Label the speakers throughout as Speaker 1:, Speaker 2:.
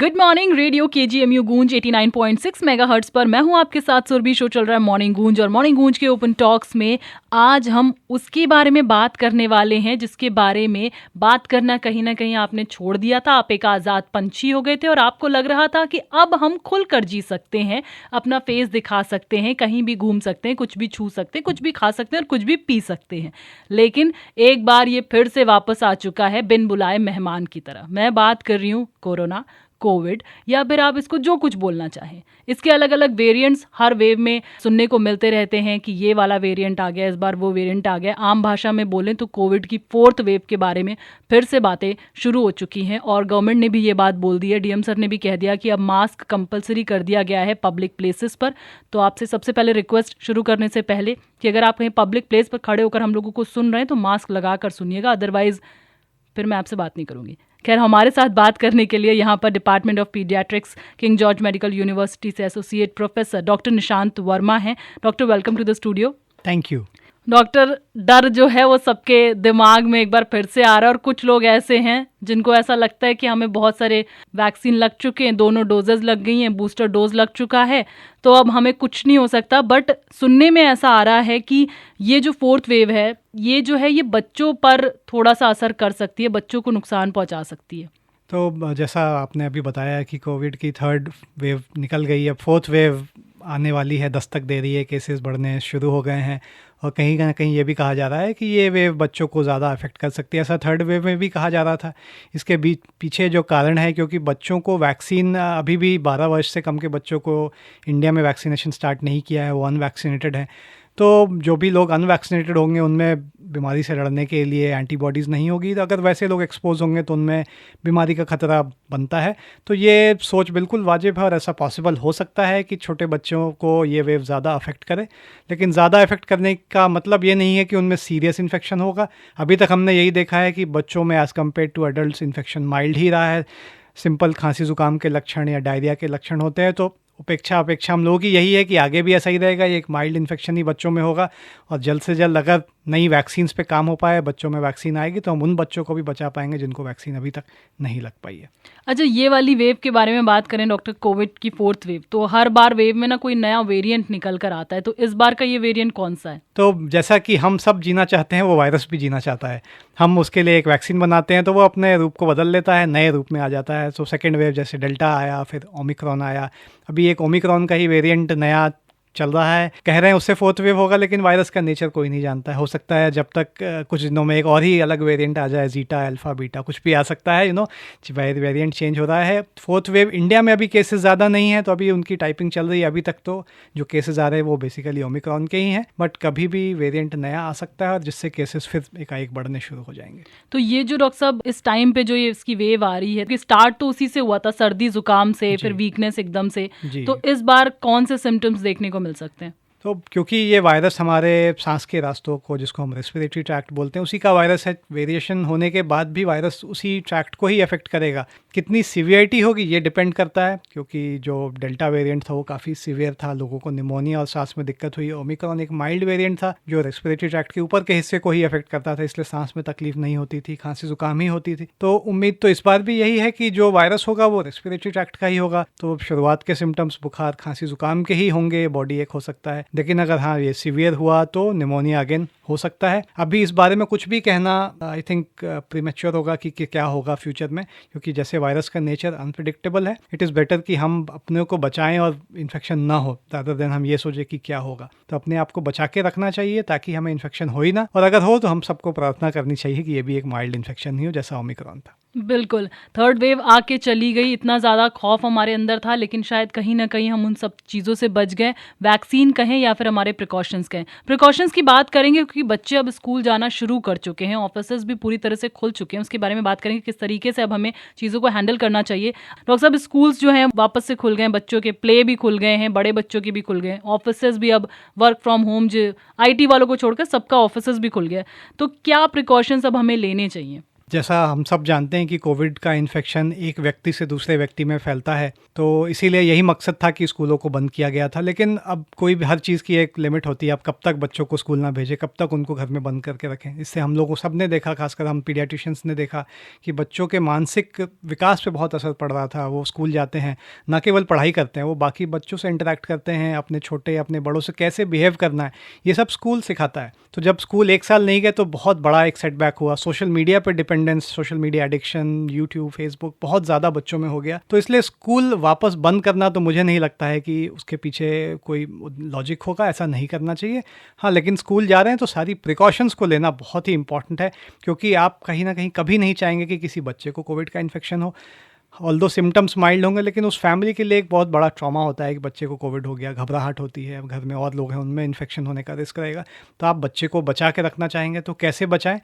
Speaker 1: Good morning radio KGMU गूंज 89.6 megahertz पर मैं हूं आपके साथ सुरभि। शो चल रहा है मॉर्निंग गूंज और मॉर्निंग गूंज के ओपन टॉक्स में आज हम उसके बारे में बात करने वाले हैं जिसके बारे में बात करना कहीं ना कहीं आपने छोड़ दिया था। आप एक आज़ाद पंछी हो गए थे और आपको लग रहा था कि अब हम खुलकर जी सकते हैं, अपना फेस दिखा सकते हैं, कहीं भी घूम सकते हैं, कुछ भी छू सकते हैं, कुछ भी खा सकते हैं और कुछ भी पी सकते हैं। लेकिन एक बार ये फिर से वापस आ चुका है बिन बुलाए मेहमान की तरह। मैं बात कर रही हूँ कोरोना, कोविड या फिर आप इसको जो कुछ बोलना चाहें। इसके अलग अलग वेरिएंट्स हर वेव में सुनने को मिलते रहते हैं कि ये वाला वेरिएंट आ गया, इस बार वो वेरिएंट आ गया। आम भाषा में बोलें तो कोविड की 4th वेव के बारे में फिर से बातें शुरू हो चुकी हैं और गवर्नमेंट ने भी ये बात बोल दी है। डीएम सर ने भी कह दिया कि अब मास्क कंपलसरी कर दिया गया है पब्लिक प्लेसेस पर। तो आपसे सबसे पहले रिक्वेस्ट शुरू करने से पहले कि अगर आप कहीं पब्लिक प्लेस पर खड़े होकर हम लोगों को सुन रहे हैं तो मास्क लगा कर सुनिएगा, अदरवाइज फिर मैं आपसे बात नहीं करूँगी। खैर, हमारे साथ बात करने के लिए यहाँ पर department of paediatrics King George medical university से associate professor doctor Nishant Verma हैं। Doctor, welcome to the studio.
Speaker 2: Thank you.
Speaker 1: Doctor, डर जो है वो सबके दिमाग में एक बार फिर से आ रहा है और कुछ लोग ऐसे हैं जिनको ऐसा लगता है कि हमें बहुत सारे वैक्सीन लग चुके हैं, 2 डोजेज लग गई हैं, बूस्टर डोज लग चुका है, तो अब हमें कुछ नहीं हो सकता। बट सुनने में ऐसा आ रहा है कि ये जो 4th वेव है ये जो है ये बच्चों पर थोड़ा सा असर कर सकती है, बच्चों को नुकसान पहुंचा सकती है।
Speaker 2: तो जैसा आपने अभी बताया कि कोविड की 3rd वेव निकल गई है, 4th वेव आने वाली है, दस्तक दे रही है, केसेस बढ़ने शुरू हो गए हैं और कहीं ना कहीं ये भी कहा जा रहा है कि ये वेव बच्चों को ज़्यादा अफेक्ट कर सकती है। ऐसा 3rd वेव में भी कहा जा रहा था। इसके पीछे जो कारण है क्योंकि बच्चों को वैक्सीन अभी भी 12 वर्ष से कम के बच्चों को इंडिया में वैक्सीनेशन स्टार्ट नहीं किया है, वो अनवैक्सीनेटेड हैं। तो जो भी लोग अनवैक्सीनेटेड होंगे उनमें बीमारी से लड़ने के लिए एंटीबॉडीज़ नहीं होगी, तो अगर वैसे लोग एक्सपोज होंगे तो उनमें बीमारी का खतरा बनता है। तो ये सोच बिल्कुल वाजिब है और ऐसा पॉसिबल हो सकता है कि छोटे बच्चों को ये वेव ज़्यादा अफेक्ट करे। लेकिन ज़्यादा अफेक्ट करने का मतलब ये नहीं है कि उनमें सीरियस इन्फेक्शन होगा। अभी तक हमने यही देखा है कि बच्चों में as compare to adult infection mild ही रहा है। सिंपल खांसी ज़ुकाम के लक्षण या डायरिया के लक्षण होते हैं, तो अपेक्षा हम लोगों की यही है कि आगे भी ऐसा ही रहेगा। ये एक माइल्ड इन्फेक्शन ही बच्चों में होगा और जल्द से जल्द अगर नई वैक्सीन्स पे काम हो पाए, बच्चों में वैक्सीन आएगी तो हम उन बच्चों को भी बचा पाएंगे जिनको वैक्सीन अभी तक नहीं लग पाई है।
Speaker 1: अच्छा, ये वाली वेव के बारे में बात करें डॉक्टर, कोविड की 4th वेव, तो हर बार वेव में ना कोई नया वेरिएंट निकल कर आता है, तो इस बार का ये वेरिएंट कौन सा है?
Speaker 2: तो जैसा कि हम सब जीना चाहते हैं वो वायरस भी जीना चाहता है। हम उसके लिए एक वैक्सीन बनाते हैं तो वो अपने रूप को बदल लेता है, नए रूप में आ जाता है। तो 2nd वेव जैसे डेल्टा आया, फिर ओमिक्रॉन आया, अभी एक ओमिक्रॉन का ही वेरिएंट नया चल रहा है। कह रहे हैं उससे 4th वेव होगा, लेकिन वायरस का नेचर कोई नहीं जानता है। हो सकता है जब तक कुछ दिनों में एक और ही अलग वेरिएंट आ जाए, जीटा, अल्फा, बीटा, कुछ भी आ सकता है। वेरिएंट चेंज हो रहा है। 4th वेव इंडिया में अभी केसेस ज़्यादा नहीं है, तो अभी उनकी टाइपिंग चल रही है। अभी तक तो जो केसेस आ रहे हैं वो बेसिकली ओमिक्रॉन के ही हैं, बट कभी भी वेरिएंट नया आ सकता है और जिससे केसेस फिर एकाएक बढ़ने शुरू हो जाएंगे।
Speaker 1: तो ये जो डॉक्टर साहब इस टाइम पे जो ये इसकी वेव आ रही है कि स्टार्ट तो उसी से हुआ था, सर्दी जुकाम से, फिर वीकनेस एकदम से, तो इस बार कौन से सिम्टम्स देखने को मिल सकते हैं?
Speaker 2: तो क्योंकि ये वायरस हमारे सांस के रास्तों को, जिसको हम रेस्पिरेटरी ट्रैक्ट बोलते हैं, उसी का वायरस है। वेरिएशन होने के बाद भी वायरस उसी ट्रैक्ट को ही अफेक्ट करेगा। कितनी सीवियरिटी होगी ये डिपेंड करता है, क्योंकि जो डेल्टा वेरिएंट था वो काफ़ी सीवियर था, लोगों को निमोनिया और सांस में दिक्कत हुई। ओमिक्रॉन एक माइल्ड वेरिएंट था जो रेस्पिरेटरी ट्रैक्ट के ऊपर के हिस्से को ही अफेक्ट करता था, इसलिए सांस में तकलीफ नहीं होती थी, खांसी जुकाम ही होती थी। तो उम्मीद तो इस बार भी यही है कि जो वायरस होगा वो रेस्पिरेटरी ट्रैक्ट का ही होगा। तो शुरुआत के सिम्टम्स बुखार, खांसी, जुकाम के ही होंगे, बॉडी एक हो सकता है। लेकिन अगर हाँ ये सीवियर हुआ तो निमोनिया अगेन हो सकता है। अभी इस बारे में कुछ भी कहना आई थिंक प्रीमेच्योर होगा कि क्या होगा फ्यूचर में, क्योंकि जैसे वायरस का नेचर अनप्रिडिक्टेबल है। इट इज़ बेटर कि हम अपने को बचाएं और इन्फेक्शन ना हो, रादर देन हम ये सोचें कि क्या होगा। तो अपने आप को बचा के रखना चाहिए ताकि हमें इन्फेक्शन हो ही ना, और अगर हो तो हम सबको प्रार्थना करनी चाहिए कि ये भी एक माइल्ड इन्फेक्शन ही हो जैसा ओमिक्रॉन था।
Speaker 1: बिल्कुल, 3rd वेव आके चली गई, इतना ज़्यादा खौफ हमारे अंदर था, लेकिन शायद कहीं ना कहीं हम उन सब चीज़ों से बच गए। वैक्सीन कहें या फिर हमारे प्रिकॉशंस कहें, प्रिकॉशंस की बात करेंगे क्योंकि बच्चे अब स्कूल जाना शुरू कर चुके हैं, ऑफिसेज भी पूरी तरह से खुल चुके हैं। उसके बारे में बात करेंगे किस तरीके से अब हमें चीज़ों को हैंडल करना चाहिए। डॉक्टर साहब, स्कूल्स जो हैं वापस से खुल गए हैं, बच्चों के प्ले भी खुल गए हैं, बड़े बच्चों के भी खुल गए हैं, ऑफिसेज भी अब वर्क फ्रॉम होम, जो IT वालों को छोड़कर सबका ऑफिसेज भी खुल गया। तो क्या प्रिकॉशंस अब हमें लेने चाहिए?
Speaker 2: जैसा हम सब जानते हैं कि कोविड का इन्फेक्शन एक व्यक्ति से दूसरे व्यक्ति में फैलता है, तो इसीलिए यही मकसद था कि स्कूलों को बंद किया गया था। लेकिन अब कोई भी हर चीज़ की एक लिमिट होती है। आप कब तक बच्चों को स्कूल ना भेजें, कब तक उनको घर में बंद करके रखें। इससे हम लोगों सब ने देखा, खासकर हम पीडियाट्रिशियंस ने देखा कि बच्चों के मानसिक विकास पे बहुत असर पड़ रहा था। वो स्कूल जाते हैं, ना केवल पढ़ाई करते हैं, वो बाकी बच्चों से इंटरेक्ट करते हैं, अपने छोटे अपने बड़ों से कैसे बिहेव करना है, ये सब स्कूल सिखाता है। तो जब स्कूल एक साल नहीं गए तो बहुत बड़ा एक सेटबैक हुआ। सोशल मीडिया पर dependence, social media addiction, YouTube, Facebook बहुत ज़्यादा बच्चों में हो गया। तो इसलिए स्कूल वापस बंद करना तो मुझे नहीं लगता है कि उसके पीछे कोई लॉजिक होगा, ऐसा नहीं करना चाहिए। हाँ, लेकिन स्कूल जा रहे हैं तो सारी प्रिकॉशंस को लेना बहुत ही इंपॉर्टेंट है, क्योंकि आप कहीं ना कहीं कभी नहीं चाहेंगे कि किसी बच्चे को कोविड का इन्फेक्शन हो। ऑल्दो सिम्टम्स माइल्ड होंगे, लेकिन उस फैमिली के लिए एक बहुत बड़ा ट्रॉमा होता है कि बच्चे को कोविड हो गया, घबराहट होती है, घर में और लोग हैं, उनमें इन्फेक्शन होने का रिस्क रहेगा। तो आप बच्चे को बचा के रखना चाहेंगे तो कैसे बचाएं?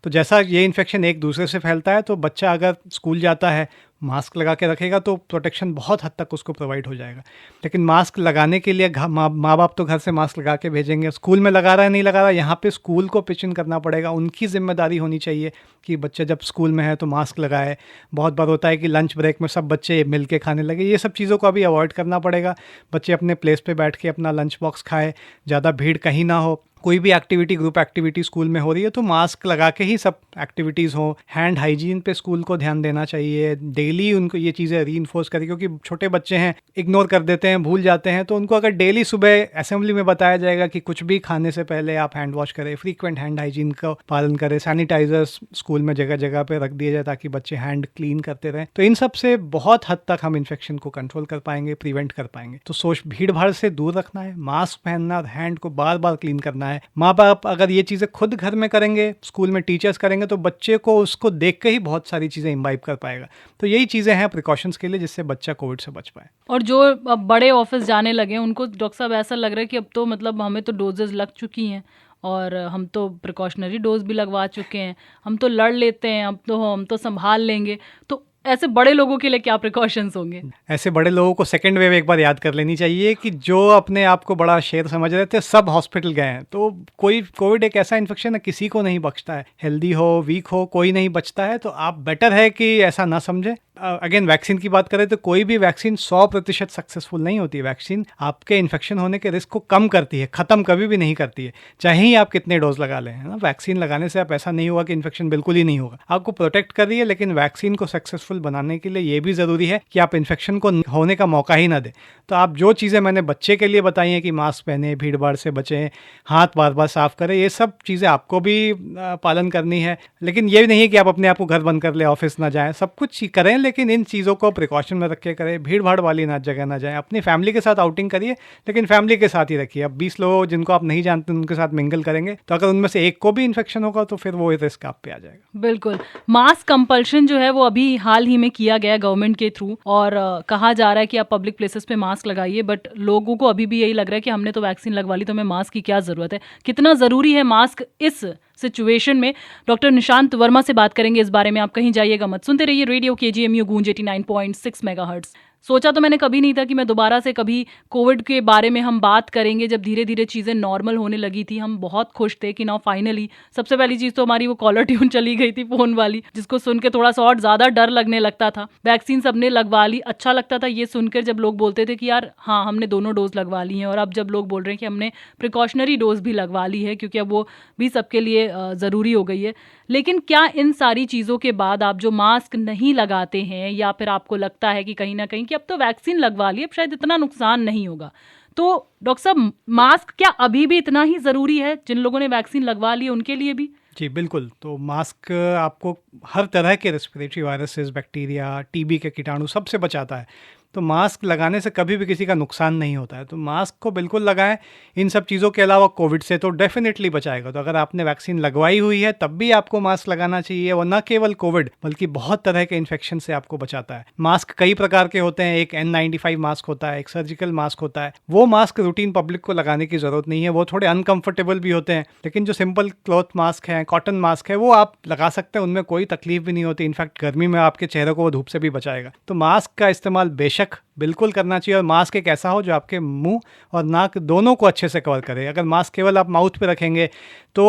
Speaker 2: तो जैसा ये इन्फेक्शन एक दूसरे से फैलता है, तो बच्चा अगर स्कूल जाता है, मास्क लगा के रखेगा तो प्रोटेक्शन बहुत हद तक उसको प्रोवाइड हो जाएगा। लेकिन मास्क लगाने के लिए माँ बाप तो घर से मास्क लगा के भेजेंगे, स्कूल में लगा रहा है नहीं लगा रहा, यहाँ पे स्कूल को पिच इन करना पड़ेगा। उनकी जिम्मेदारी होनी चाहिए कि बच्चा जब स्कूल में है तो मास्क लगाए। बहुत बार होता है कि लंच ब्रेक में सब बच्चे मिल के खाने लगे, ये सब चीज़ों को अभी अवॉइड करना पड़ेगा। बच्चे अपने प्लेस पे बैठ के अपना लंच बॉक्स खाए, ज़्यादा भीड़ कहीं ना हो। कोई भी एक्टिविटी, ग्रुप एक्टिविटी स्कूल में हो रही है तो मास्क लगा के ही सब एक्टिविटीज़ हो। हैंड हाइजीन पे स्कूल को ध्यान देना चाहिए, डेली उनको ये चीज़ें रीइंफोर्स करें, क्योंकि छोटे बच्चे हैं, इग्नोर कर देते हैं, भूल जाते हैं। तो उनको अगर डेली सुबह असेंबली में बताया जाएगा कि कुछ भी खाने से पहले आप हैंड वॉश करें, फ्रीक्वेंट हैंड हाइजीन का पालन करें, सैनिटाइजर्स स्कूल में जगह जगह पे रख दिए जाए ताकि बच्चे हैंड क्लीन करते रहें, तो इन सब से बहुत हद तक हम इन्फेक्शन को कंट्रोल कर पाएंगे, प्रिवेंट कर पाएंगे। तो भीड़ भाड़ से दूर रखना है, मास्क पहनना, हैंड को बार बार क्लीन करना है। माँ बाप अगर ये चीज़ें खुद घर में करेंगे, स्कूल में टीचर्स करेंगे, तो बच्चे को उसको देख के ही बहुत सारी चीज़ें इम्बाइब कर पाएगा। तो यही चीज़ें हैं प्रिकॉशंस के लिए, जिससे बच्चा कोविड से बच पाए।
Speaker 1: और जो अब बड़े ऑफिस जाने लगे हैं उनको डॉक्टर साहब ऐसा लग रहा है कि अब तो मतलब हमें तो डोजेस लग चुकी हैं और हम तो प्रिकॉशनरी डोज भी लगवा चुके हैं, हम तो लड़ लेते हैं, अब तो हम तो संभाल लेंगे। तो ऐसे बड़े लोगों के लिए क्या प्रिकॉशंस होंगे?
Speaker 2: ऐसे बड़े लोगों को सेकेंड वेव एक बार याद कर लेनी चाहिए कि जो अपने आप को बड़ा शेर समझ रहे थे, सब हॉस्पिटल गए हैं। तो कोविड एक ऐसा इन्फेक्शन है, किसी को नहीं बख्शता है, हेल्दी हो वीक हो कोई नहीं बचता है। तो आप बेटर है कि ऐसा ना समझें। अगेन वैक्सीन की बात करें तो कोई भी वैक्सीन 100% सक्सेसफुल नहीं होती है। वैक्सीन आपके इन्फेक्शन होने के रिस्क को कम करती है, ख़त्म कभी भी नहीं करती है, चाहे ही आप कितने डोज लगा लें, है ना। वैक्सीन लगाने से आप ऐसा नहीं होगा कि इन्फेक्शन बिल्कुल ही नहीं होगा, आपको प्रोटेक्ट कर रही है। लेकिन वैक्सीन को सक्सेसफुल बनाने के लिए ये भी ज़रूरी है कि आप इन्फेक्शन को होने का मौका ही ना दें। तो आप जो चीज़ें मैंने बच्चे के लिए बताई हैं कि मास्क पहने, भीड़ भाड़ से बचें, हाथ बार बार साफ़ करें, ये सब चीज़ें आपको भी पालन करनी है। लेकिन ये नहीं है कि आप अपने आप को घर बंद कर ले, ऑफिस ना जाएं, सब कुछ करें, लेकिन इन चीज़ों को प्रिकॉशन में रख के करें। भीड़ भाड़ वाली ना जगह ना जाएं। अपनी फैमिली के साथ आउटिंग करिए, लेकिन फैमिली के साथ ही रखिए। अब 20 लोग जिनको आप नहीं जानते उनके साथ मिंगल करेंगे तो अगर उनमें से एक को भी इन्फेक्शन होगा तो फिर वो रिस्क आप पे आ जाएगा।
Speaker 1: बिल्कुल। मास्क कंपल्शन जो है वो अभी हाल ही में किया गया गवर्नमेंट के थ्रू, और कहा जा रहा है कि आप पब्लिक प्लेसेस पे मास्क लगाइए, बट लोगों को अभी भी यही लग रहा है कि हमने तो वैक्सीन लगवा ली तो हमें मास्क की क्या ज़रूरत है। कितना ज़रूरी है मास्क इस सिचुएशन में? डॉक्टर निशांत वर्मा से बात करेंगे इस बारे में। आप कहीं जाइएगा मत, सुनते रहिए रेडियो KGMU गूंज 89.6 मेगाहर्ट्ज़। सोचा तो मैंने कभी नहीं था कि मैं दोबारा से कभी कोविड के बारे में हम बात करेंगे। जब धीरे धीरे चीज़ें नॉर्मल होने लगी थी, हम बहुत खुश थे कि नाउ फाइनली। सबसे पहली चीज़ तो हमारी वो कॉलर ट्यून चली गई थी फ़ोन वाली, जिसको सुन के थोड़ा सा और ज़्यादा डर लगने लगता था। वैक्सीन सबने लगवा ली, अच्छा लगता था ये सुनकर जब लोग बोलते थे कि यार हाँ हमने दोनों डोज लगवा ली हैं। और अब जब लोग बोल रहे हैं कि हमने प्रिकॉशनरी डोज भी लगवा ली है, क्योंकि अब वो भी सबके लिए ज़रूरी हो गई है। लेकिन क्या इन सारी चीज़ों के बाद आप जो मास्क नहीं लगाते हैं, या फिर आपको लगता है कि कहीं ना कहीं कि अब तो वैक्सीन लगवा ली, अब शायद इतना नुकसान नहीं होगा, तो डॉक्टर साहब मास्क क्या अभी भी इतना ही ज़रूरी है जिन लोगों ने वैक्सीन लगवा ली उनके लिए भी?
Speaker 2: जी बिल्कुल। तो मास्क आपको हर तरह के रेस्पिरेटरी वायरसेस, बैक्टीरिया, टीबी के कीटाणु सबसे बचाता है। तो मास्क लगाने से कभी भी किसी का नुकसान नहीं होता है। तो मास्क को बिल्कुल लगाएं। इन सब चीज़ों के अलावा कोविड से तो डेफिनेटली बचाएगा। तो अगर आपने वैक्सीन लगवाई हुई है तब भी आपको मास्क लगाना चाहिए। और न केवल कोविड बल्कि बहुत तरह के इन्फेक्शन से आपको बचाता है। मास्क कई प्रकार के होते हैं। एक N95 मास्क होता है, एक सर्जिकल मास्क होता है। वो मास्क रूटीन पब्लिक को लगाने की ज़रूरत नहीं है, वो थोड़े अनकम्फर्टेबल भी होते हैं। लेकिन जो सिंपल क्लॉथ मास्क है, कॉटन मास्क है, वो आप लगा सकते हैं, उनमें कोई तकलीफ भी नहीं होती। इनफैक्ट गर्मी में आपके चेहरे को वो धूप से भी बचाएगा। तो मास्क का इस्तेमाल बेशक बेशक बिल्कुल करना चाहिए, और मास्क एक ऐसा हो जो आपके मुंह और नाक दोनों को अच्छे से कवर करे। अगर मास्क केवल आप माउथ पे रखेंगे तो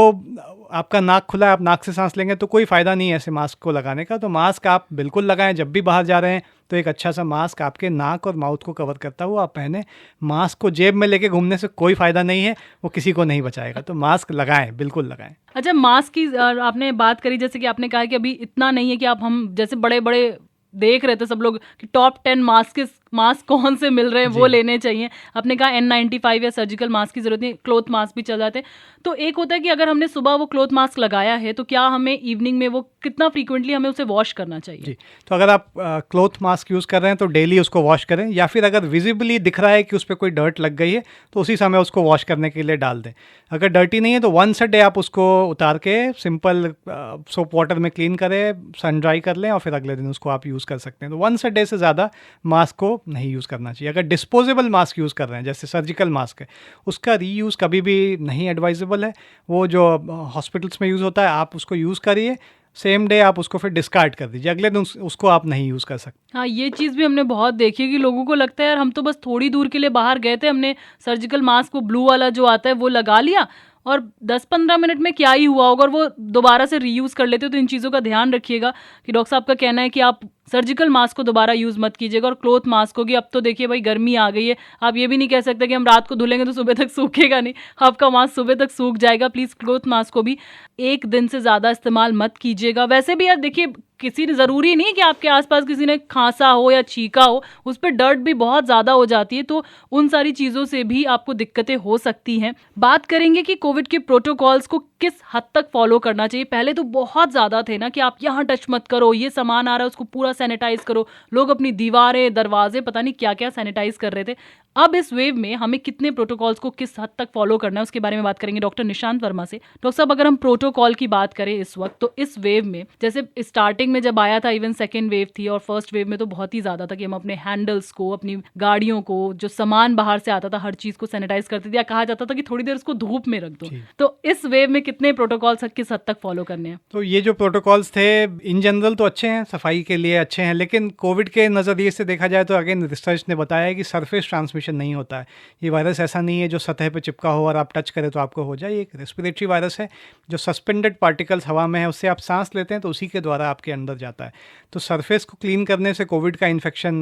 Speaker 2: आपका नाक खुला है, आप नाक से सांस लेंगे तो कोई फ़ायदा नहीं है ऐसे मास्क को लगाने का। तो मास्क आप बिल्कुल लगाएं, जब भी बाहर जा रहे हैं तो एक अच्छा सा मास्क आपके नाक और माउथ को कवर करता हुआ आप पहने। मास्क को जेब में लेके घूमने से कोई फ़ायदा नहीं है, वो किसी को नहीं बचाएगा। तो मास्क लगाएं, बिल्कुल लगाएं।
Speaker 1: अच्छा, मास्क की आपने बात करी, जैसे कि आपने कहा कि अभी इतना नहीं है कि आप हम जैसे बड़े बड़े देख रहे थे सब लोग कि टॉप 10 मास्क कौन से मिल रहे हैं वो लेने चाहिए। आपने कहा N95 या सर्जिकल मास्क की जरूरत नहीं, क्लॉथ मास्क भी चल जाते हैं। तो एक होता है कि अगर हमने सुबह वो क्लॉथ मास्क लगाया है तो क्या हमें इवनिंग में वो कितना फ्रीक्वेंटली हमें उसे वॉश करना चाहिए?
Speaker 2: जी, तो अगर आप क्लॉथ मास्क यूज़ कर रहे हैं तो डेली उसको वॉश करें, या फिर अगर विजिबली दिख रहा है कि उस पर कोई डर्ट लग गई है तो उसी समय उसको वॉश करने के लिए डाल दें। अगर डर्टी नहीं है तो वंस अ डे आप उसको उतार के सिंपल सोप वाटर में क्लीन करें, सन ड्राई कर लें और फिर अगले दिन उसको आप यूज़ कर सकते हैं। तो वंस अ डे से ज़्यादा मास्क को नहीं यूज़ करना चाहिए। अगर डिस्पोजेबल मास्क यूज़ कर रहे हैं जैसे सर्जिकल मास्क है, उसका रीयूज़ कभी भी नहीं एडवाइजेबल है। वो जो हॉस्पिटल्स में यूज़ होता है आप उसको यूज़ करिए, सेम डे आप उसको फिर डिस्कार्ड कर दीजिए, अगले दिन उसको आप नहीं यूज़ कर सकते।
Speaker 1: हाँ, ये चीज़ भी हमने बहुत देखी है कि लोगों को लगता है यार हम तो बस थोड़ी दूर के लिए बाहर गए थे, हमने सर्जिकल मास्क वो ब्लू वाला जो आता है वो लगा लिया और 10-15 मिनट में क्या ही हुआ होगा, और वो दोबारा से रीयूज़ कर लेते हो। तो इन चीज़ों का ध्यान रखिएगा कि डॉक्टर साहब का कहना है कि आप सर्जिकल मास्क को दोबारा यूज़ मत कीजिएगा। और क्लॉथ मास्क होगी, अब तो देखिए भाई गर्मी आ गई है, आप ये भी नहीं कह सकते कि हम रात को धुलेंगे तो सुबह तक सूखेगा नहीं, आपका मास्क सुबह तक सूख जाएगा। प्लीज़ क्लॉथ मास्क को भी एक दिन से ज़्यादा इस्तेमाल मत कीजिएगा। वैसे भी यार देखिए, किसी ने ज़रूरी नहीं कि आपके आसपास किसी ने खांसा हो या छींका हो, उस पर डर्ट भी बहुत ज़्यादा हो जाती है, तो उन सारी चीज़ों से भी आपको दिक्कतें हो सकती हैं। बात करेंगे कि कोविड के प्रोटोकॉल्स को किस हद तक फॉलो करना चाहिए। पहले तो बहुत ज़्यादा थे ना कि आप यहाँ टच मत करो, ये सामान आ रहा है उसको पूरा सैनिटाइज करो, लोग अपनी दीवारें दरवाजे पता नहीं क्या क्या सैनिटाइज कर रहे थे। अब इस वेव में हमें कितने प्रोटोकॉल्स को किस हद तक फॉलो करना है उसके बारे में बात करेंगे डॉक्टर निशांत वर्मा से। डॉक्टर साहब, अगर हम प्रोटोकॉल की बात करें इस वक्त, तो इस वेव में जैसे स्टार्टिंग में जब आया था, इवन सेकेंड वेव थी और फर्स्ट वेव में तो बहुत ही ज़्यादा था कि हम अपने हैंडल्स को, अपनी गाड़ियों को, जो सामान बाहर से आता था हर चीज़ को सैनिटाइज करते थे, या कहा जाता था कि थोड़ी देर उसको धूप में रख दो। तो इस वेव में कितने प्रोटोकॉल्स किस हद तक फॉलो करने हैं?
Speaker 2: तो ये जो प्रोटोकॉल्स थे इन जनरल तो अच्छे हैं, सफाई के लिए अच्छे हैं, लेकिन कोविड के नज़रिए से देखा जाए तो अगेन रिसर्च ने बताया है कि सरफेस ट्रांसमिशन नहीं होता है। ये वायरस ऐसा नहीं है जो सतह पे चिपका हो और आप टच करें तो आपको हो जाए। ये एक रेस्पिरेटरी वायरस है, जो सस्पेंडेड पार्टिकल्स हवा में है, उससे आप सांस लेते हैं तो उसी के द्वारा आपके अंदर जाता है। तो सरफेस को क्लीन करने से कोविड का इन्फेक्शन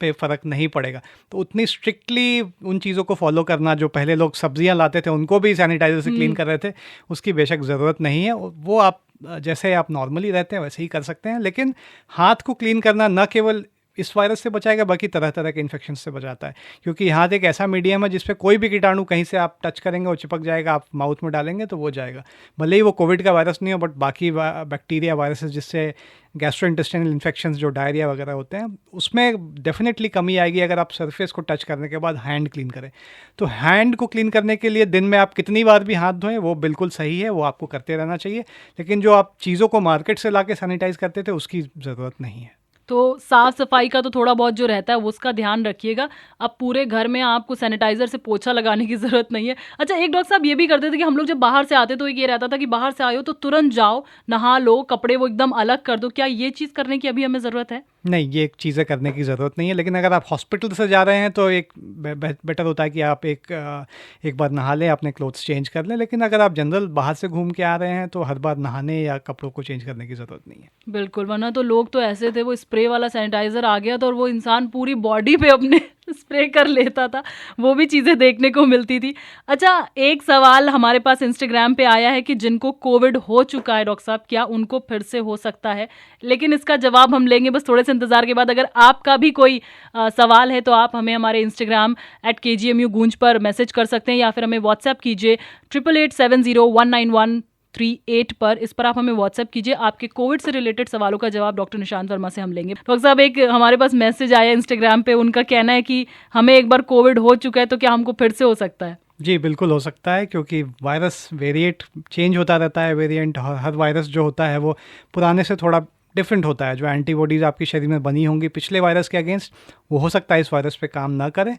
Speaker 2: पे फ़र्क नहीं पड़ेगा। तो उतनी स्ट्रिक्टली उन चीज़ों को फॉलो करना, जो पहले लोग सब्जियां लाते थे उनको भी सैनिटाइजर से क्लीन कर रहे थे, उसकी बेशक ज़रूरत नहीं है। वो आप जैसे आप नॉर्मली रहते हैं वैसे ही कर सकते हैं, लेकिन हाथ को क्लीन करना न केवल इस वायरस से बचाएगा बल्कि तरह तरह के इन्फेक्शन से बचाता है, क्योंकि हाथ एक ऐसा मीडियम है जिसपे कोई भी कीटाणु कहीं से आप टच करेंगे और चिपक जाएगा, आप माउथ में डालेंगे तो वो जाएगा। भले ही वो कोविड का वायरस नहीं हो, बट बाकी बैक्टीरिया वायरसेस जिससे गैस्ट्रोइंटेस्टाइनल इन्फेक्शंस जो डायरिया वगैरह होते हैं उसमें डेफिनेटली कमी आएगी अगर आप सरफेस को टच करने के बाद हैंड क्लीन करें। तो हैंड को क्लीन करने के लिए दिन में आप कितनी बार भी हाथ धोएं वो बिल्कुल सही है, वो आपको करते रहना चाहिए। लेकिन जो आप चीज़ों को मार्केट से ला के सैनिटाइज करते थे उसकी ज़रूरत नहीं है।
Speaker 1: तो साफ सफाई का तो थोड़ा बहुत जो रहता है वो उसका ध्यान रखिएगा। अब पूरे घर में आपको सैनिटाइजर से पोछा लगाने की ज़रूरत नहीं है। अच्छा, एक डॉक्टर साहब ये भी करते थे कि हम लोग जब बाहर से आते तो एक ये रहता था कि बाहर से आए हो तो तुरंत जाओ, नहा लो, कपड़े वो एकदम अलग कर दो। क्या ये चीज़ करने की अभी हमें ज़रूरत है?
Speaker 2: नहीं, ये चीज़ें करने की ज़रूरत नहीं है, लेकिन अगर आप हॉस्पिटल से जा रहे हैं तो एक बेटर होता है कि आप एक बार नहा लें, अपने क्लोथ्स चेंज कर लें। लेकिन अगर आप जनरल बाहर से घूम के आ रहे हैं तो हर बार नहाने या कपड़ों को चेंज करने की ज़रूरत नहीं है।
Speaker 1: बिल्कुल, वरना तो लोग तो ऐसे थे, वो स्प्रे वाला सैनिटाइजर आ गया था और वो इंसान पूरी बॉडी पे अपने स्प्रे कर लेता था, वो भी चीज़ें देखने को मिलती थी। अच्छा, एक सवाल हमारे पास इंस्टाग्राम पे आया है कि जिनको कोविड हो चुका है डॉक्टर साहब, क्या उनको फिर से हो सकता है? लेकिन इसका जवाब हम लेंगे बस थोड़े से इंतज़ार के बाद। अगर आपका भी कोई सवाल है तो आप हमें हमारे इंस्टाग्राम @KGMU गूंज पर मैसेज कर सकते हैं, या फिर हमें व्हाट्सएप कीजिए 8887019138 पर। इस पर आप हमें व्हाट्सएप कीजिए, आपके कोविड से रिलेटेड सवालों का जवाब डॉक्टर निशांत वर्मा से हम लेंगे। डॉक्टर साहब, एक हमारे पास मैसेज आया इंस्टाग्राम पे, उनका कहना है कि हमें एक बार कोविड हो चुका है तो क्या हमको फिर से हो सकता है?
Speaker 2: जी बिल्कुल हो सकता है, क्योंकि वायरस वेरिएंट चेंज होता रहता है। वेरिएंट हर वायरस जो होता है वो पुराने से थोड़ा डिफरेंट होता है। जो एंटीबॉडीज़ आपके शरीर में बनी होंगी पिछले वायरस के अगेंस्ट, वो हो सकता है इस वायरस पे काम ना करें।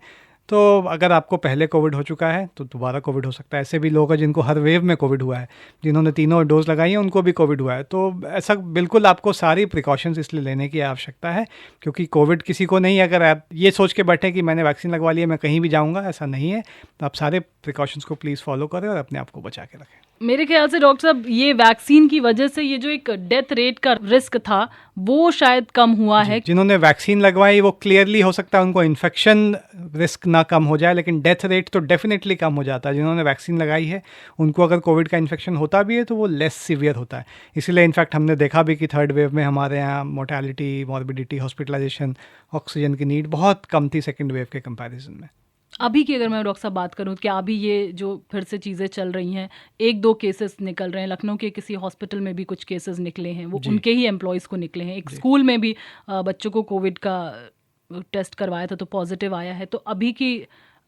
Speaker 2: तो अगर आपको पहले कोविड हो चुका है तो दोबारा कोविड हो सकता है। ऐसे भी लोग हैं जिनको हर वेव में कोविड हुआ है, जिन्होंने तीनों डोज लगाई है उनको भी कोविड हुआ है। तो ऐसा बिल्कुल आपको सारी प्रिकॉशंस इसलिए लेने की आवश्यकता है, क्योंकि कोविड किसी को नहीं, अगर आप ये सोच के बैठे कि मैंने वैक्सीन लगवा लिया मैं कहीं भी जाऊँगा, ऐसा नहीं है। तो आप सारे प्रिकॉशंस को प्लीज़ फॉलो करें और अपने आप को बचा के रखें।
Speaker 1: मेरे ख्याल से डॉक्टर साहब ये वैक्सीन की वजह से ये जो एक डेथ रेट का रिस्क था वो शायद कम हुआ है।
Speaker 2: जिन्होंने वैक्सीन लगवाई वो क्लियरली हो सकता है उनको इन्फेक्शन रिस्क ना कम हो जाए, लेकिन डेथ रेट तो डेफिनेटली कम हो जाता है। जिन्होंने वैक्सीन लगाई है उनको अगर कोविड का इन्फेक्शन होता भी है तो वो लेस सीवियर होता है। इसीलिए इनफैक्ट हमने देखा भी कि थर्ड वेव में हमारे यहाँ मोर्टेलिटी, मॉर्बिडिटी, हॉस्पिटलाइजेशन, ऑक्सीजन की नीड बहुत कम थी सेकेंड वेव के कंपेरिजन में।
Speaker 1: अभी की अगर मैं डॉक्टर साहब बात करूं, क्या अभी ये जो फिर से चीज़ें चल रही हैं, 1-2 केसेस निकल रहे हैं, लखनऊ के किसी हॉस्पिटल में भी कुछ केसेस निकले हैं, वो उनके ही एम्प्लॉयज़ को निकले हैं। एक स्कूल में भी बच्चों को कोविड का टेस्ट करवाया था तो पॉजिटिव आया है। तो अभी की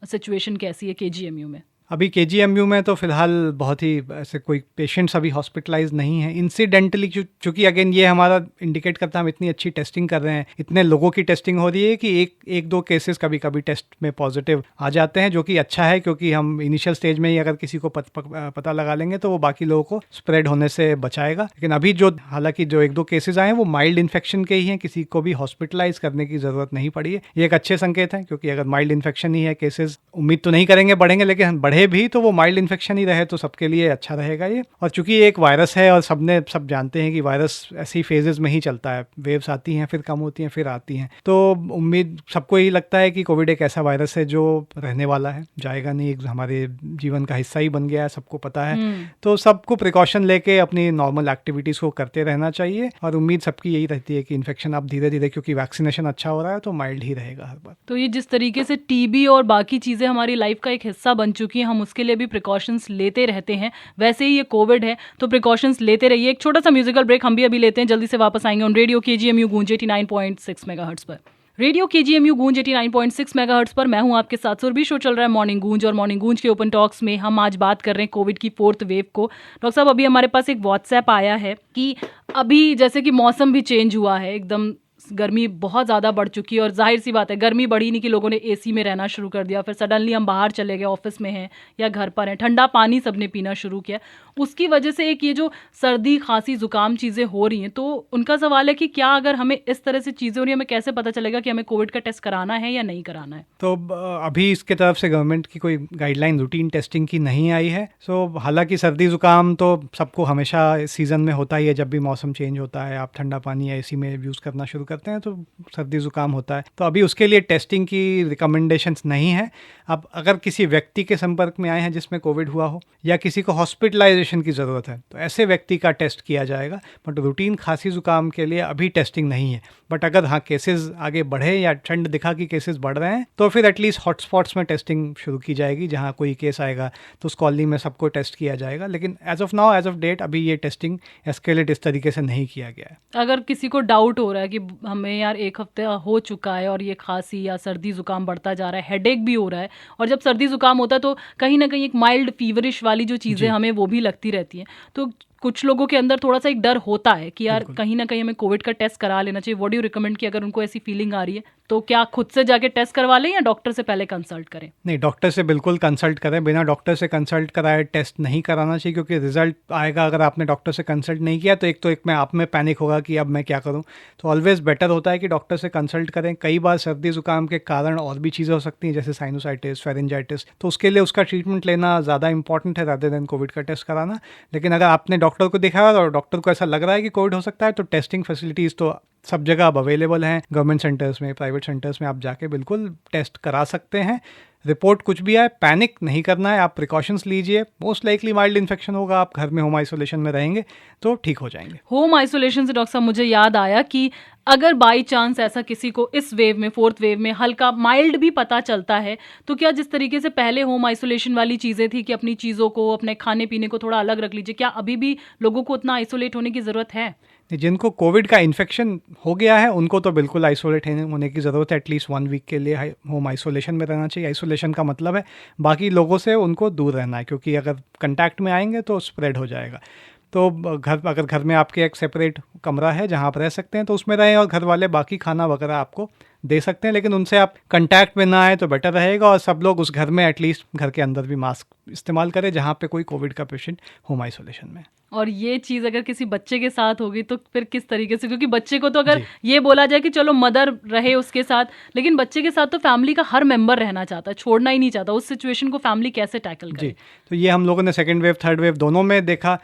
Speaker 1: सिचुएशन कैसी है केजीएमयू में?
Speaker 2: अभी केजीएमयू में तो फिलहाल बहुत ही ऐसे कोई पेशेंट्स अभी हॉस्पिटलाइज नहीं है इंसिडेंटली, चूँकि अगेन ये हमारा इंडिकेट करता है हम इतनी अच्छी टेस्टिंग कर रहे हैं, इतने लोगों की टेस्टिंग हो रही है कि एक दो केसेस कभी कभी टेस्ट में पॉजिटिव आ जाते हैं, जो कि अच्छा है, क्योंकि हम इनिशियल स्टेज में ही अगर किसी को पता लगा लेंगे तो वो बाकी लोगों को स्प्रेड होने से बचाएगा। लेकिन अभी जो हालांकि जो 1-2 केसेस आए हैं वो माइल्ड इन्फेक्शन के ही हैं, किसी को भी हॉस्पिटलाइज करने की ज़रूरत नहीं पड़ी है। ये एक अच्छे संकेत हैं, क्योंकि अगर माइल्ड इन्फेक्शन ही है, केसेस उम्मीद तो नहीं करेंगे बढ़ेंगे, लेकिन बढ़े भी तो वो माइल्ड इन्फेक्शन ही रहे तो सबके लिए अच्छा रहेगा ये। और चूंकि ये एक वायरस है और सब जानते हैं कि वायरस ऐसी फेजेस में ही चलता है, वेव्स आती हैं फिर कम होती हैं फिर आती हैं, तो उम्मीद सबको यही लगता है कि कोविड एक ऐसा वायरस है जो रहने वाला है, जाएगा नहीं, एक हमारे जीवन का हिस्सा ही बन गया है, सबको पता है। तो सबको प्रिकॉशन लेके अपनी नॉर्मल एक्टिविटीज़ को करते रहना चाहिए, और उम्मीद सबकी यही रहती है कि इन्फेक्शन अब धीरे धीरे, क्योंकि वैक्सीनेशन अच्छा हो रहा है, तो माइल्ड ही रहेगा हर बार।
Speaker 1: तो ये जिस तरीके से टीबी और बाकी चीज़ें हमारी लाइफ का एक हिस्सा बन चुकी हैं, हम उसके लिए भी प्रिकॉशंस लेते रहते हैं, वैसे ही ये कोविड है तो प्रिकॉशंस लेते रहिए। एक छोटा सा म्यूजिकल ब्रेक हम भी अभी लेते हैं, जल्दी से वापस आएंगे ऑन रेडियो केजीएमयू गूंज 89.6 मेगाहर्ट्ज पर। रेडियो केजीएमयू गूंज 89.6 मेगाहर्ट्ज पर मैं हूं आपके साथ सुरभि। शो चल रहा है मॉर्निंग गूंज, और मॉर्निंग गूंज के ओपन टॉक्स में हम आज बात कर रहे हैं कोविड की 4th वेव को। डॉक्टर साहब, अभी हमारे पास एक व्हाट्सएप आया है कि अभी जैसे कि मौसम भी चेंज हुआ है, एकदम गर्मी बहुत ज़्यादा बढ़ चुकी है, और जाहिर सी बात है गर्मी बढ़ी नहीं कि लोगों ने एसी में रहना शुरू कर दिया, फिर सडनली हम बाहर चले गए, ऑफिस में हैं या घर पर हैं, ठंडा पानी सबने पीना शुरू किया, उसकी वजह से एक ये जो सर्दी खांसी जुकाम चीज़ें हो रही हैं। तो उनका सवाल है कि क्या अगर हमें इस तरह से चीज़ें हो रही हैं, हमें कैसे पता चलेगा कि हमें कोविड का टेस्ट कराना है या नहीं कराना है?
Speaker 2: तो अभी इसके तरफ से गवर्नमेंट की कोई गाइडलाइन रूटीन टेस्टिंग की नहीं आई है। सो हालांकि सर्दी जुकाम तो सबको हमेशा सीज़न में होता ही है, जब भी मौसम चेंज होता है आप ठंडा पानी या एसी में यूज़ करना शुरू करते हैं तो सर्दी जुकाम होता है। तो अभी उसके लिए टेस्टिंग की रिकमेंडेशंस नहीं है। अब अगर किसी व्यक्ति के संपर्क में आए हैं जिसमें कोविड हुआ हो, या किसी को हॉस्पिटलाइजेशन की ज़रूरत है, तो ऐसे व्यक्ति का टेस्ट किया जाएगा। बट रूटीन खांसी जुकाम के लिए अभी टेस्टिंग नहीं है। बट अगर हाँ केसेस आगे बढ़े या ट्रेंड दिखा कि केसेस बढ़ रहे हैं, तो फिर एटलीस्ट हॉटस्पॉट्स में टेस्टिंग शुरू की जाएगी। जहाँ कोई केस आएगा तो उस कॉलोनी में सबको टेस्ट किया जाएगा। लेकिन as of now, as of date, अभी ये टेस्टिंग एस्केलेट इस तरीके से नहीं किया गया है।
Speaker 1: अगर किसी को डाउट हो रहा है कि हमें यार 1 हफ्ते हो चुका है और ये खांसी या सर्दी जुकाम बढ़ता जा रहा है, हेडेक भी हो रहा है, और जब सर्दी जुकाम होता है तो कहीं ना कहीं एक माइल्ड फीवरिश वाली जो चीज़ें हमें वो भी लगती रहती हैं, तो कुछ लोगों के अंदर थोड़ा सा एक डर होता है कि यार कहीं ना कहीं हमें कोविड का टेस्ट करा लेना चाहिए। व्हाट डू यू रिकमेंड कि अगर उनको ऐसी फीलिंग आ रही है तो क्या खुद से जाके टेस्ट करवा लें या डॉक्टर से पहले कंसल्ट करें?
Speaker 2: नहीं, डॉक्टर से बिल्कुल कंसल्ट करें। बिना डॉक्टर से कंसल्ट कराए टेस्ट नहीं कराना चाहिए, क्योंकि रिजल्ट आएगा अगर आपने डॉक्टर से कंसल्ट नहीं किया तो एक में आप में पैनिक होगा कि अब मैं क्या करूं। तो ऑलवेज बेटर होता है कि डॉक्टर से कंसल्ट करें। कई बार सर्दी जुकाम के कारण और भी चीज़ें हो सकती हैं, जैसे साइनोसाइटिस, फेरेंजाइटिस, तो उसके लिए उसका ट्रीटमेंट लेना ज़्यादा इंपॉर्टेंट है रादर देन कोविड का टेस्ट कराना। लेकिन अगर आपने डॉक्टर को दिखाया और डॉक्टर को ऐसा लग रहा है कि कोविड हो सकता है, तो टेस्टिंग फैसिलिटीज़ तो सब जगह अब अवेलेबल हैं। गवर्नमेंट सेंटर्स में, प्राइवेट सेंटर्स में आप जाके बिल्कुल टेस्ट करा सकते हैं। रिपोर्ट कुछ भी आए, पैनिक नहीं करना है, आप प्रिकॉशंस लीजिए। मोस्ट लाइकली माइल्ड इन्फेक्शन होगा, आप घर में होम आइसोलेशन में रहेंगे तो ठीक हो जाएंगे।
Speaker 1: होम आइसोलेशन से डॉक्टर साहब मुझे याद आया कि अगर बाई चांस ऐसा किसी को इस वेव में, 4th वेव में हल्का माइल्ड भी पता चलता है, तो क्या जिस तरीके से पहले होम आइसोलेशन वाली चीज़ें थी कि अपनी चीज़ों को, अपने खाने पीने को थोड़ा अलग रख लीजिए, क्या अभी भी लोगों को उतना आइसोलेट होने की ज़रूरत है?
Speaker 2: जिनको कोविड का इन्फेक्शन हो गया है उनको तो बिल्कुल आइसोलेट होने की ज़रूरत है। एटलीस्ट 1 वीक के लिए होम आइसोलेशन में रहना चाहिए। आइसोलेशन का मतलब है बाकी लोगों से उनको दूर रहना है, क्योंकि अगर कंटैक्ट में आएंगे तो स्प्रेड हो जाएगा। तो अगर घर में आपके एक सेपरेट कमरा है जहाँ आप रह सकते हैं तो उसमें रहें, और घर वाले बाकी खाना वगैरह आपको दे सकते हैं, लेकिन उनसे आप कंटैक्ट में ना आए तो बेटर रहेगा। और सब लोग उस घर में एटलीस्ट घर के अंदर भी मास्क इस्तेमाल करें जहाँ पे कोई कोविड का पेशेंट होम आइसोलेशन में।
Speaker 1: और ये चीज़ अगर किसी बच्चे के साथ होगी तो फिर किस तरीके से, क्योंकि बच्चे को तो अगर ये बोला जाए कि चलो मदर रहे उसके साथ, लेकिन बच्चे के साथ तो फैमिली का हर मेंबर रहना चाहता है, छोड़ना ही नहीं चाहता। उस सिचुएशन को फैमिली कैसे टैकल करे?
Speaker 2: जी, तो ये हम लोगों ने सेकेंड वेव थर्ड वेव दोनों में देखा।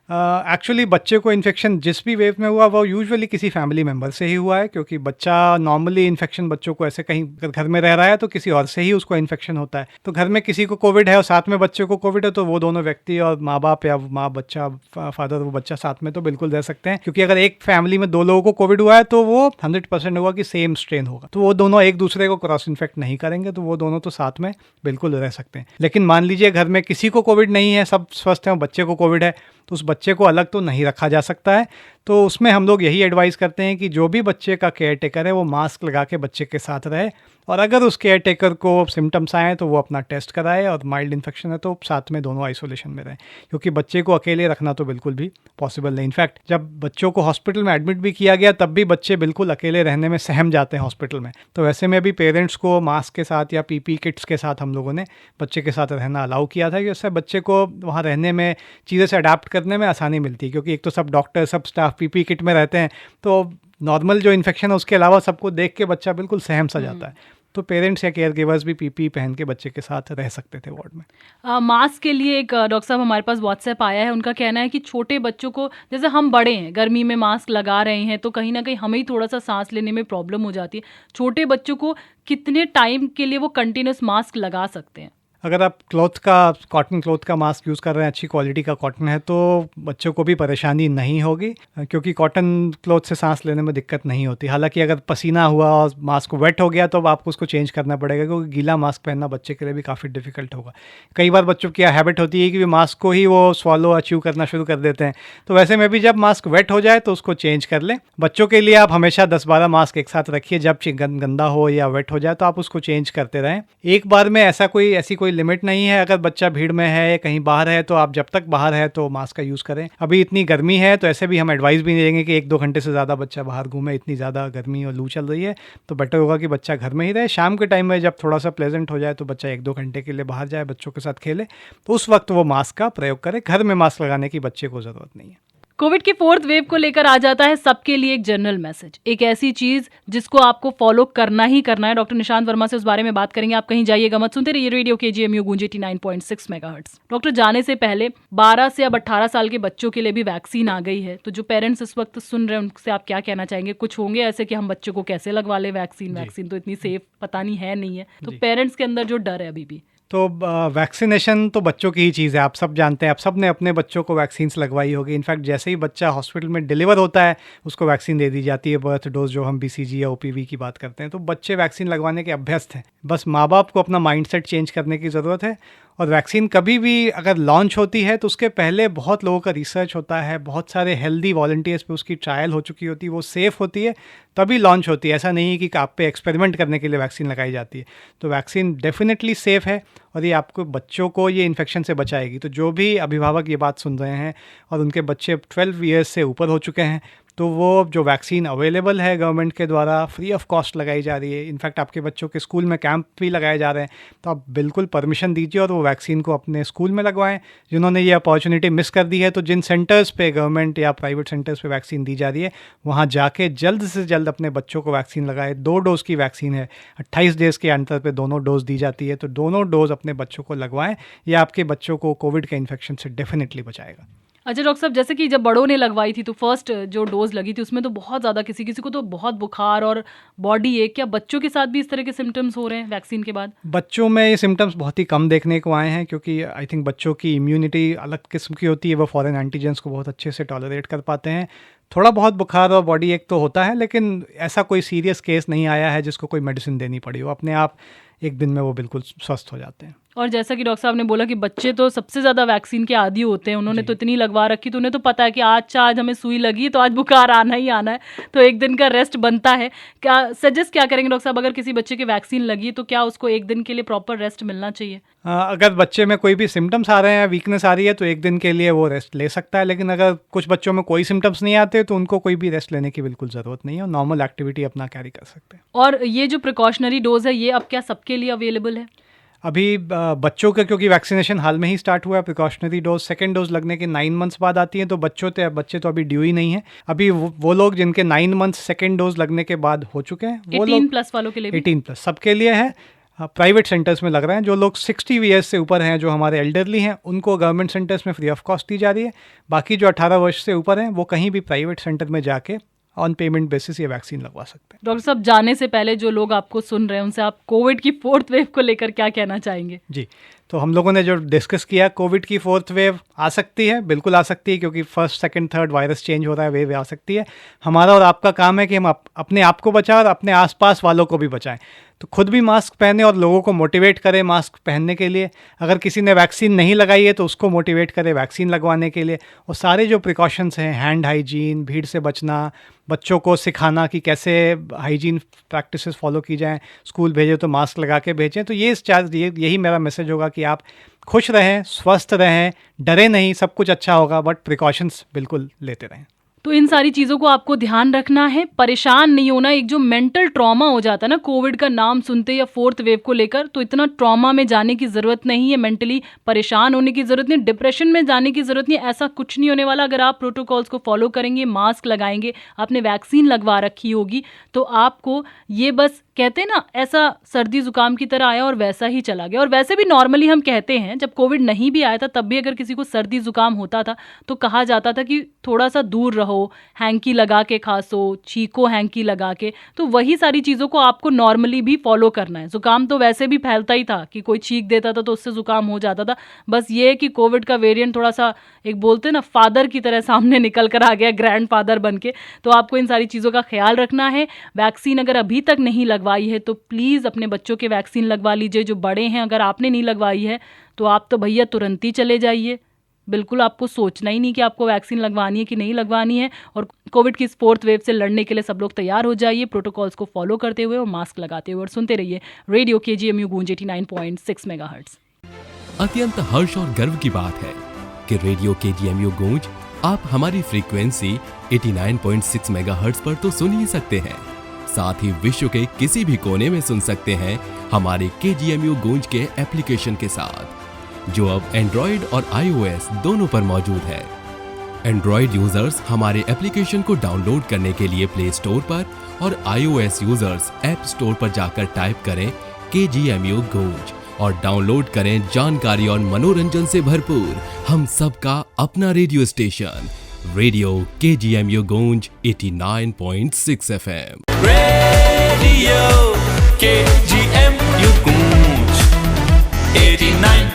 Speaker 2: एक्चुअली बच्चे को इन्फेक्शन जिस भी वेव में हुआ वो यूजुअली किसी फैमिली मेम्बर से ही हुआ है, क्योंकि बच्चा नॉर्मली इन्फेक्शन बच्चों को ऐसे कहीं अगर घर में रह रहा है तो किसी और से ही उसको इन्फेक्शन होता है। तो घर में किसी को कोविड है और साथ में बच्चे को कोविड है तो वो दोनों व्यक्ति और माँ बाप या माँ बच्चा फादर वो बच्चा साथ में तो बिल्कुल रह सकते हैं, क्योंकि अगर एक फैमिली में 2 लोगों को कोविड हुआ है तो वो 100% होगा कि सेम स्ट्रेन होगा, तो वो दोनों एक दूसरे को क्रॉस इन्फेक्ट नहीं करेंगे, तो वो दोनों तो साथ में बिल्कुल रह सकते हैं। लेकिन मान लीजिए घर में किसी को कोविड नहीं है, सब स्वस्थ हैं, बच्चे को कोविड है, तो उस बच्चे को अलग तो नहीं रखा जा सकता है। तो उसमें हम लोग यही एडवाइस करते हैं कि जो भी बच्चे का केयर टेकर है वो मास्क लगा के बच्चे के साथ रहे, और अगर उस केयर टेकर को सिम्टम्स आए तो वो अपना टेस्ट कराए, और माइल्ड इन्फेक्शन है तो साथ में दोनों आइसोलेशन में रहें, क्योंकि बच्चे को अकेले रखना तो बिल्कुल भी पॉसिबल नहीं। इनफैक्ट जब बच्चों को हॉस्पिटल में एडमिट भी किया गया तब भी बच्चे बिल्कुल अकेले रहने में सहम जाते हैं हॉस्पिटल में। तो वैसे में भी पेरेंट्स को मास्क के साथ या पीपी किट्स के साथ हम लोगों ने बच्चे के साथ रहना अलाउ किया था, कि उससे बच्चे को वहाँ रहने में चीज़ें से अडाप्ट करने में आसानी मिलती है, क्योंकि एक तो सब डॉक्टर सब स्टाफ पीपी किट में रहते हैं, तो नॉर्मल जो इन्फेक्शन है उसके अलावा सबको देख के बच्चा बिल्कुल सहम सा जाता है। तो पेरेंट्स या केयर गिवर्स भी पीपी पहन के बच्चे के साथ रह सकते थे वार्ड में।
Speaker 1: मास्क के लिए एक डॉक्टर साहब हमारे पास व्हाट्सएप आया है, उनका कहना है कि छोटे बच्चों को, जैसे हम बड़े हैं गर्मी में मास्क लगा रहे हैं तो कहीं ना कहीं हमें ही थोड़ा सा सांस लेने में प्रॉब्लम हो जाती है, छोटे बच्चों को कितने टाइम के लिए वो कंटिन्यूस मास्क लगा सकते हैं?
Speaker 2: अगर आप कॉटन क्लॉथ का मास्क यूज़ कर रहे हैं, अच्छी क्वालिटी का कॉटन है, तो बच्चों को भी परेशानी नहीं होगी, क्योंकि कॉटन क्लॉथ से सांस लेने में दिक्कत नहीं होती। हालांकि अगर पसीना हुआ और मास्क वेट हो गया तो अब आपको उसको चेंज करना पड़ेगा, क्योंकि गीला मास्क पहनना बच्चे के लिए भी काफ़ी डिफिकल्ट होगा। कई बार बच्चों की हैबिट होती है कि मास्क को ही वो स्वॉलो अचीव करना शुरू कर देते हैं, तो वैसे में भी जब मास्क वेट हो जाए तो उसको चेंज कर लें। बच्चों के लिए आप हमेशा 10-12 मास्क एक साथ रखिए, जब गंदा हो या वेट हो जाए तो आप उसको चेंज करते रहें। एक बार में ऐसी कोई लिमिट नहीं है। अगर बच्चा भीड़ में है या कहीं बाहर है तो आप जब तक बाहर है तो मास्क का यूज़ करें। अभी इतनी गर्मी है तो ऐसे भी हम एडवाइस भी नहीं देंगे कि 1-2 घंटे से ज़्यादा बच्चा बाहर घूमे, इतनी ज़्यादा गर्मी और लू चल रही है, तो बेटर होगा कि बच्चा घर में ही रहे। शाम के टाइम में जब थोड़ा सा प्लेजेंट हो जाए तो बच्चा 1-2 घंटे के लिए बाहर जाए, बच्चों के साथ खेले, तो उस वक्त वो मास्क का प्रयोग करे। घर में मास्क लगाने की बच्चे को ज़रूरत नहीं है।
Speaker 1: कोविड की 4th वेव को लेकर आ जाता है सबके लिए एक जनरल मैसेज, एक ऐसी चीज जिसको आपको फॉलो करना ही करना है। डॉक्टर निशांत वर्मा से उस बारे में बात करेंगे। आप कहीं जाइएगा मत, सुनते रहिए रेडियो KGMU गूंज 89.6 मेगाहर्ट्ज। डॉक्टर, जाने से पहले 12 से अब 18 साल के बच्चों के लिए भी वैक्सीन आ गई है, तो जो पेरेंट्स इस वक्त सुन रहे हैं उनसे आप क्या कहना चाहेंगे? कुछ होंगे ऐसे कि हम बच्चों को कैसे लगवा ले वैक्सीन तो इतनी सेफ पता नहीं है, तो पेरेंट्स के अंदर जो डर है अभी भी।
Speaker 2: तो वैक्सीनेशन तो बच्चों की ही चीज़ है, आप सब जानते हैं, आप सब ने अपने बच्चों को वैक्सीन्स लगवाई होगी। इनफैक्ट जैसे ही बच्चा हॉस्पिटल में डिलीवर होता है उसको वैक्सीन दे दी जाती है, बर्थ डोज, जो हम BCG या OPV की बात करते हैं। तो बच्चे वैक्सीन लगवाने के अभ्यस्त हैं, बस माँ बाप को अपना माइंडसेट चेंज करने की ज़रूरत है। और वैक्सीन कभी भी अगर लॉन्च होती है तो उसके पहले बहुत लोगों का रिसर्च होता है, बहुत सारे हेल्दी वॉलंटियर्स पे उसकी ट्रायल हो चुकी होती है, वो सेफ़ होती है, तभी लॉन्च होती है। ऐसा नहीं है कि आप पे एक्सपेरिमेंट करने के लिए वैक्सीन लगाई जाती है। तो वैक्सीन डेफिनेटली सेफ़ है और ये आपको बच्चों को ये इन्फेक्शन से बचाएगी। तो जो भी अभिभावक ये बात सुन रहे हैं और उनके बच्चे 12 ईयर्स से ऊपर हो चुके हैं, तो वो जो वैक्सीन अवेलेबल है गवर्नमेंट के द्वारा फ्री ऑफ कॉस्ट लगाई जा रही है। इनफैक्ट आपके बच्चों के स्कूल में कैंप भी लगाए जा रहे हैं, तो आप बिल्कुल परमिशन दीजिए और वो वैक्सीन को अपने स्कूल में लगवाएं। जिन्होंने ये अपॉर्चुनिटी मिस कर दी है, तो जिन सेंटर्स पे गवर्नमेंट या प्राइवेट सेंटर्स पे वैक्सीन दी जा रही है वहाँ जाके जल्द से जल्द अपने बच्चों को वैक्सीन लगाएं। 2 डोज़ की वैक्सीन है, 28 डेज़ के अंतर पे दोनों डोज दी जाती है, तो दोनों डोज अपने बच्चों को लगवाएं। ये आपके बच्चों को कोविड के इन्फेक्शन से डेफिनेटली बचाएगा।
Speaker 1: अच्छा डॉक्टर साहब, जैसे कि जब बड़ों ने लगवाई थी तो फर्स्ट जो डोज लगी थी उसमें तो बहुत ज़्यादा किसी को तो बहुत बुखार और बॉडी एक, क्या बच्चों के साथ भी इस तरह के सिम्टम्स हो रहे हैं वैक्सीन के बाद?
Speaker 2: बच्चों में ये सिम्टम्स बहुत ही कम देखने को आए हैं, क्योंकि आई थिंक बच्चों की इम्यूनिटी अलग किस्म की होती है, वो फॉरेन एंटीजेंस को बहुत अच्छे से टॉलरेट कर पाते हैं। थोड़ा बहुत बुखार और बॉडी एक तो होता है, लेकिन ऐसा कोई सीरियस केस नहीं आया है जिसको कोई मेडिसिन देनी पड़ी हो। अपने आप एक दिन में वो बिल्कुल स्वस्थ हो जाते हैं।
Speaker 1: और जैसा कि डॉक्टर साहब ने बोला कि बच्चे तो सबसे ज़्यादा वैक्सीन के आदी होते हैं, उन्होंने तो इतनी लगवा रखी, तो उन्हें तो पता है कि आज हमें सुई लगी तो आज बुखार आना ही आना है, तो एक दिन का रेस्ट बनता है। क्या सजेस्ट क्या करेंगे डॉक्टर साहब, अगर किसी बच्चे की वैक्सीन लगी तो क्या उसको एक दिन के लिए प्रॉपर रेस्ट मिलना चाहिए?
Speaker 2: अगर बच्चे में कोई भी सिम्टम्स आ रहे हैं, वीकनेस आ रही है, तो एक दिन के लिए वो रेस्ट ले सकता है। लेकिन अगर कुछ बच्चों में कोई सिम्टम्स नहीं आते तो उनको कोई भी रेस्ट लेने की बिल्कुल ज़रूरत नहीं है, और नॉर्मल एक्टिविटी अपना कैरी कर सकते हैं।
Speaker 1: और ये जो प्रिकॉशनरी डोज है, ये अब क्या सबके लिए अवेलेबल है?
Speaker 2: अभी बच्चों का क्योंकि वैक्सीनेशन हाल में ही स्टार्ट हुआ है, प्रिकॉशनरी डोज सेकेंड डोज लगने के 9 मंथ्स बाद आती है, तो बच्चे तो अभी ड्यू ही नहीं है। अभी वो लोग जिनके 9 मंथ्स सेकेंड डोज लगने के बाद हो चुके हैं, वो
Speaker 1: 18 प्लस वालों के लिए
Speaker 2: 18 प्लस सबके लिए है। प्राइवेट सेंटर्स में लग रहे हैं। जो लोग 60 ईयर्स से ऊपर हैं, जो हमारे एल्डरली हैं, उनको गवर्नमेंट सेंटर्स में फ्री ऑफ कॉस्ट दी जा रही है। बाकी जो 18 वर्ष से ऊपर हैं, वो कहीं भी प्राइवेट सेंटर में जाके ऑन पेमेंट बेसिस ये वैक्सीन लगवा सकते हैं।
Speaker 1: डॉक्टर साहब, जाने से पहले जो लोग आपको सुन रहे हैं, उनसे आप कोविड की 4th वेव को लेकर क्या कहना चाहेंगे?
Speaker 2: जी, तो हम लोगों ने जो डिस्कस किया, कोविड की 4th वेव आ सकती है, बिल्कुल आ सकती है, क्योंकि first second third virus change हो रहा है, वेव आ सकती है। हमारा और आपका काम है कि हम अपने आप को बचाएं और अपने आसपास वालों को भी बचाएं। तो खुद भी मास्क पहने और लोगों को मोटिवेट करें मास्क पहनने के लिए। अगर किसी ने वैक्सीन नहीं लगाई है तो उसको मोटिवेट करें वैक्सीन लगवाने के लिए। और सारे जो प्रिकॉशंस हैं, हैंड हाइजीन, भीड़ से बचना, बच्चों को सिखाना कि कैसे हाइजीन प्रैक्टिसेस फॉलो की जाएं, स्कूल भेजें तो मास्क लगा के भेजें। तो यही मेरा मैसेज होगा कि आप खुश रहें, स्वस्थ रहें, डरे नहीं, सब कुछ अच्छा होगा, बट प्रिकॉशंस बिल्कुल लेते रहें।
Speaker 1: तो इन सारी चीज़ों को आपको ध्यान रखना है, परेशान नहीं होना। एक जो मेंटल ट्रॉमा हो जाता है ना कोविड का नाम सुनते या 4th वेव को लेकर, तो इतना ट्रॉमा में जाने की ज़रूरत नहीं है, मेंटली परेशान होने की ज़रूरत नहीं, डिप्रेशन में जाने की ज़रूरत नहीं। ऐसा कुछ नहीं होने वाला। अगर आप प्रोटोकॉल्स को फॉलो करेंगे, मास्क लगाएंगे, आपने वैक्सीन लगवा रखी होगी, तो आपको ये बस कहते हैं ना, ऐसा सर्दी जुकाम की तरह आया और वैसा ही चला गया। और वैसे भी नॉर्मली हम कहते हैं, जब कोविड नहीं भी आया था तब भी अगर किसी को सर्दी जुकाम होता था तो कहा जाता था कि थोड़ा सा दूर रहो, हैंकी लगा के खांसो, छींको हैंकी लगा के। तो वही सारी चीज़ों को आपको नॉर्मली भी फॉलो करना है। जुकाम तो वैसे भी फैलता ही था कि कोई छींक देता था तो उससे जुकाम हो जाता था। बस ये है कि कोविड का वेरिएंट थोड़ा सा, एक बोलते हैं ना, फादर की तरह सामने निकल कर आ गया, ग्रैंड फादर बन के। तो आपको इन सारी चीज़ों का ख्याल रखना है। वैक्सीन अगर अभी तक नहीं लगवाई है तो प्लीज़ अपने बच्चों के वैक्सीन लगवा लीजिए। जो बड़े हैं, अगर आपने नहीं लगवाई है तो आप तो भैया तुरंत ही चले जाइए। बिल्कुल आपको सोचना ही नहीं कि आपको वैक्सीन लगवानी है कि नहीं लगवानी है। और कोविड की इस 4th वेव से लड़ने के लिए सब लोग तैयार हो जाइए, प्रोटोकॉल्स को फॉलो करते हुए और मास्क लगाते हुए। और सुनते रहिए रेडियो KGMU गूंज 89.6 मेगाहर्ट्ज।
Speaker 3: अत्यंत हर्ष और गर्व की बात है कि रेडियो KGMU गूंज आप हमारी फ्रीक्वेंसी 89.6 मेगाहर्ट्ज पर तो सुन ही सकते हैं, साथ ही विश्व के किसी भी कोने में सुन सकते हैं हमारे KGMU गूंज के एप्लीकेशन के साथ, जो अब एंड्रॉइड और iOS दोनों पर मौजूद है। एंड्रॉइड यूजर्स हमारे एप्लीकेशन को डाउनलोड करने के लिए प्ले स्टोर पर और iOS यूजर्स ऐप स्टोर पर जाकर टाइप करें KGMU गूंज और डाउनलोड करें जानकारी और मनोरंजन से भरपूर हम सबका अपना रेडियो स्टेशन, रेडियो KGMU गूंज 89.6 FM।
Speaker 4: रेडियो KGMU गूंज 89